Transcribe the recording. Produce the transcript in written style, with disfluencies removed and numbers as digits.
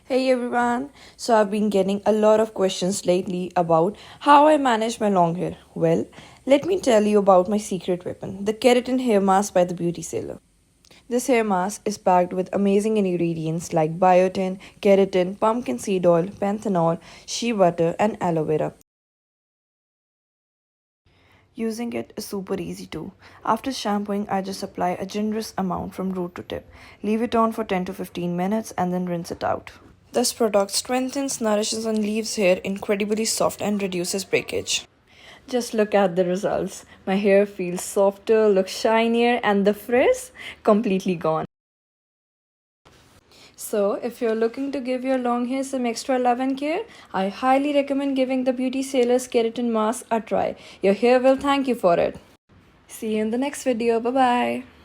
Hey everyone! So, I've been getting a lot of questions lately about how I manage my long hair. Well, let me tell you about my secret weapon, the Keratin Hair Mask by the Beauty Seller. This hair mask is packed with amazing ingredients like biotin, keratin, pumpkin seed oil, panthenol, shea butter, and aloe vera. Using it is super easy too. After shampooing, I just apply a generous amount from root to tip. Leave it on for 10 to 15 minutes and then rinse it out. This product strengthens, nourishes, and leaves hair incredibly soft and reduces breakage. Just look at the results. My hair feels softer, looks shinier, and the frizz completely gone. So, if you're looking to give your long hair some extra love and care, I highly recommend giving the Beauty Sailor's Keratin Mask a try. Your hair will thank you for it. See you in the next video. Bye bye.